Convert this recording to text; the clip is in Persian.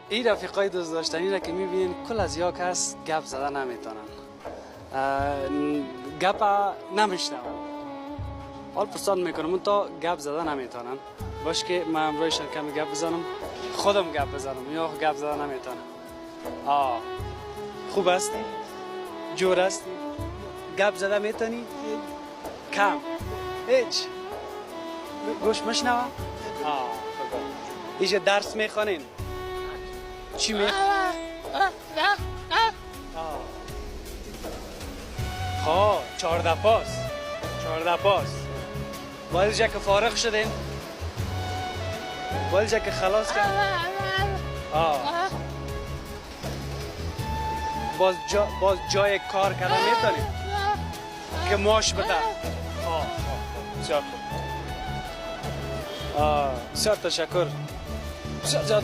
این رفیقای دوست داشتنی را که میبینین کل از یا کس گپ زده نمیتونن، گپ نمیشنون. حال پرسان میکنم اون تا گپ زده نمیتونن. باش که من امروزشان کمی گپ بزنم، خودم گپ بزنم یا گپ زده نمیتونم. خوب هستی؟ جور هستی؟ گپ زده میتونی؟ کم؟ هیچ؟ گوش مشنوه؟ اینجا درس میخوانین؟ چی میخوانین؟ خواه 14 پاس باید جا که فارغ شدین؟ باید جا که خلاص کرد؟ باز جای کار کردن میتونیم که ماش بده. بسیار خوب، بسیار تشکر. بسیار زیاد